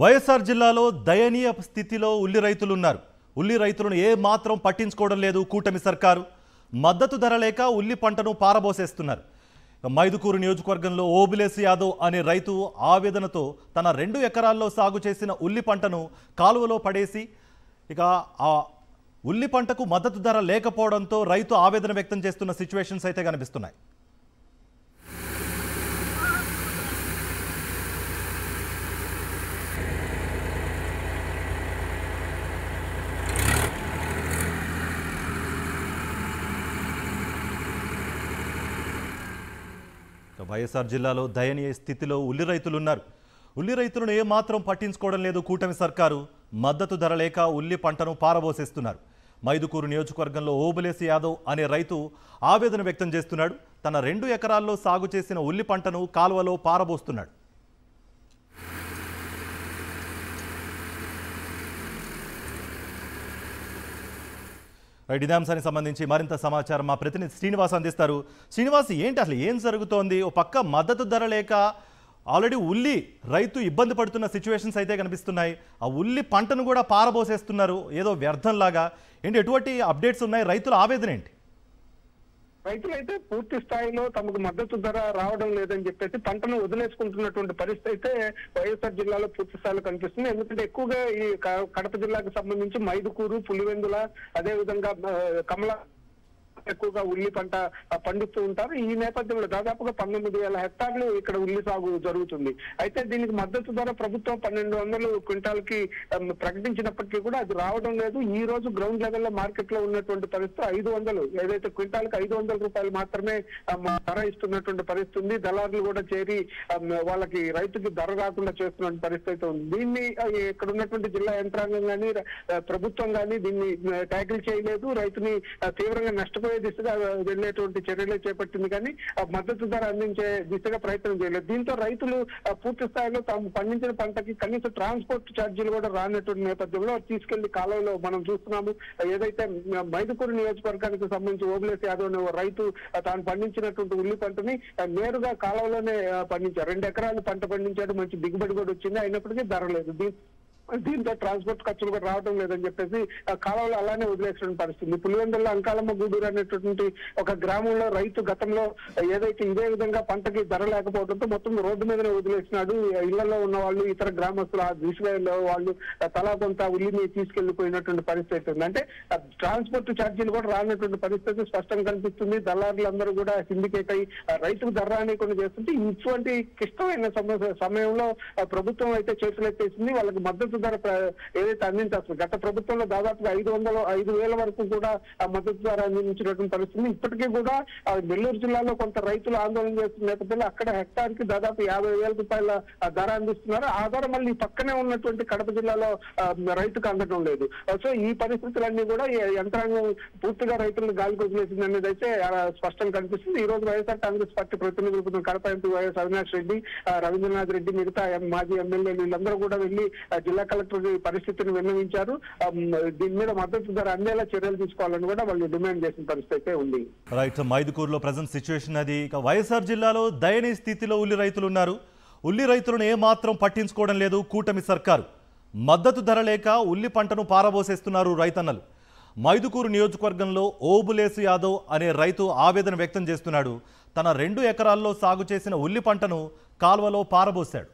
వైఎస్ఆర్ జిల్లాలో దయనీయ స్థితిలో ఉల్లి రైతులు ఉన్నారు. ఉల్లి రైతులను ఏ మాత్రం పట్టించుకోవడం లేదు కూటమి సర్కారు. మద్దతు ధర లేక ఉల్లి పంటను పారబోసేస్తున్నారు. మైదుకూరు నియోజకవర్గంలో ఓబులేసు యాదవ్ అనే రైతు ఆవేదనతో తన 2 ఎకరాల్లో సాగు చేసిన ఉల్లి పంటను కాలువలో పడేసి ఆ ఉల్లి పంటకు మద్దతు ధర లేకపోవడంతో రైతు ఆవేదన వ్యక్తం చేస్తున్న సిచ్యువేషన్స్ అయితే కనిపిస్తున్నాయి. వైఎస్ఆర్ జిల్లాలో దయనీయ స్థితిలో ఉల్లి రైతులు ఉన్నారు. ఉల్లి రైతులను ఏమాత్రం పట్టించుకోవడం లేదు కూటమి సర్కారు. మద్దతు ధర లేక ఉల్లి పంటను పారబోసేస్తున్నారు. మైదుకూరు నియోజకవర్గంలో ఓబులేసు యాదవ్ అనే రైతు ఆవేదన వ్యక్తం చేస్తున్నాడు. తన 2 ఎకరాల్లో సాగు చేసిన ఉల్లి పంటను కాలువలో పారబోస్తున్నాడు. ఇదే అంశానికి సంబంధించి మరింత సమాచారం మా ప్రతినిధి శ్రీనివాస్ అందిస్తారు. శ్రీనివాస్, ఏంటి అసలు ఏం జరుగుతోంది? ఓ పక్క మద్దతు ధర లేక ఆల్రెడీ ఉల్లి రైతు ఇబ్బంది పడుతున్న సిచ్యువేషన్స్ అయితే కనిపిస్తున్నాయి. ఆ ఉల్లి పంటను కూడా పారబోసేస్తున్నారు ఏదో వ్యర్థంలాగా. ఏంటి, ఎటువంటి అప్డేట్స్ ఉన్నాయి? రైతుల ఆవేదన ఏంటి? రైతులైతే పూర్తి స్థాయిలో తమకు మద్దతు ధర రావడం లేదని చెప్పేసి పంటను వదిలేసుకుంటున్నటువంటి పరిస్థితి అయితే వైఎస్ఆర్ జిల్లాలో పూర్తి స్థాయిలో కనిపిస్తుంది. ఎందుకంటే ఎక్కువగా ఈ కడప జిల్లాకు సంబంధించి మైదుకూరు, పులివెందుల, అదే విధంగా కమల ఎక్కువగా ఉల్లి పంట పండిస్తూ ఉంటారు. ఈ నేపథ్యంలో దాదాపుగా 19,000 హెక్టార్లు ఇక్కడ ఉల్లి సాగు జరుగుతుంది. అయితే దీనికి మద్దతు ధర ప్రభుత్వం 1,200 క్వింటాల్కి ప్రకటించినప్పటికీ కూడా అది రావడం లేదు. ఈ రోజు గ్రౌండ్ లెవెల్లో మార్కెట్ లో ఉన్నటువంటి పరిస్థితి 500, ఏదైతే క్వింటాల్కి 500 రూపాయలు మాత్రమే ధర ఇస్తున్నటువంటి పరిస్థితి ఉంది. దళారులు కూడా చేరి వాళ్ళకి రైతుకి ధర రాకుండా చేస్తున్న పరిస్థితి ఉంది. దీన్ని ఇక్కడ ఉన్నటువంటి జిల్లా యంత్రాంగం కానీ ప్రభుత్వం కానీ దీన్ని ట్యాకిల్ చేయలేదు. రైతుని తీవ్రంగా నష్టపోయే దిశగా వెళ్లేటువంటి చర్యలు చేపట్టింది, కానీ మద్దతు ధర అందించే దిశగా ప్రయత్నం చేయలేదు. దీంతో రైతులు పూర్తి స్థాయిలో తాము పండించిన పంటకి కనీస ట్రాన్స్పోర్ట్ ఛార్జీలు కూడా రానటువంటి నేపథ్యంలో తీసుకెళ్లి కాలువలో మనం చూస్తున్నాము. ఏదైతే మైదుకూరు నియోజకవర్గానికి సంబంధించి ఓబులేసు యాదవ్ అనే రైతు తాను పండించినటువంటి ఉల్లి పంటని నేరుగా కాలువలోనే పండించారు. 2 ఎకరాలు పంట పండించాడు, మంచి దిగుబడి కూడా వచ్చింది. అయినప్పటికీ ధర లేదు. దీంతో ట్రాన్స్పోర్ట్ ఖర్చులు కూడా రావడం లేదని చెప్పేసి కాలువలో అలానే వదిలేసిన పరిస్థితి. పులివెందుల్లో అంకాలమ్మ గూడూరు అనేటటువంటి ఒక గ్రామంలో రైతు గతంలో ఏదైతే ఇదే విధంగా పంటకి ధర లేకపోవడంతో మొత్తం రోడ్డు మీదనే వదిలేసినాడు. ఇళ్లలో ఉన్న వాళ్ళు, ఇతర గ్రామస్తులు ఆ దిశలో వాళ్ళు తలా కొంత ఉల్లిని తీసుకెళ్లిపోయినటువంటి పరిస్థితి ఉంది. అంటే ట్రాన్స్పోర్ట్ ఛార్జీలు కూడా రానటువంటి పరిస్థితి స్పష్టంగా కనిపిస్తుంది. దళారులందరూ కూడా సిండికేట్ అయి రైతుకు ధర రానికుండా చేస్తుంటే ఇటువంటి క్లిష్టమైన సమయంలో ప్రభుత్వం అయితే చేతులెత్తేసింది. వాళ్ళకి మద్దతు ధర ఏదైతే అందించాల్సింది, గత ప్రభుత్వంలో దాదాపుగా 5,000 వరకు కూడా మద్దతు ధర అందించినటువంటి పరిస్థితి. ఇప్పటికీ కూడా నెల్లూరు జిల్లాలో కొంత రైతులు ఆందోళన చేస్తున్న నేపథ్యంలో అక్కడ హెక్టార్ కి దాదాపు 50,000 రూపాయల ధర అందిస్తున్నారు. ఆ ధర మళ్ళీ పక్కనే ఉన్నటువంటి కడప జిల్లాలో రైతుకు అందడం లేదు. సో ఈ పరిస్థితులన్నీ కూడా యంత్రాంగం పూర్తిగా రైతులను గాలికి వదిలేసింది అనేది అయితే స్పష్టంగా కనిపిస్తుంది. ఈ రోజు వైఎస్ఆర్ కాంగ్రెస్ పార్టీ ప్రతినిధులు కడప ఎంపీ వైఎస్ అవినాష్ రెడ్డి, రవీంద్రనాథ్ రెడ్డి, మిగతా మాజీ ఎమ్మెల్యేలు వీళ్ళందరూ కూడా వెళ్లి జిల్లా కలెక్టర్ పరిస్థితిని విన్నవించారు. దీని మీద మద్దతు ధర అందేలా చర్యలు తీసుకోవాలని కూడా వాళ్ళు డిమాండ్ చేసిన పరిస్థితి ఉంది. రైట్, మైదుకూరులో ప్రజెంట్ సిచ్యువేషన్ అది. ఇక వైఎస్ఆర్ జిల్లాలో దయనీయ స్థితిలో ఉల్లి రైతులు ఉన్నారు. ఉల్లి రైతులను ఏమాత్రం పట్టించుకోవడం లేదు కూటమి సర్కారు. మద్దతు ధర లేక ఉల్లి పంటను పారబోసేస్తున్నారు రైతన్నలు. మైదుకూరు నియోజకవర్గంలో ఓబులేసు యాదవ్ అనే రైతు ఆవేదన వ్యక్తం చేస్తున్నాడు. తన 2 ఎకరాల్లో సాగు చేసిన ఉల్లి పంటను కాల్వలో పారబోశాడు.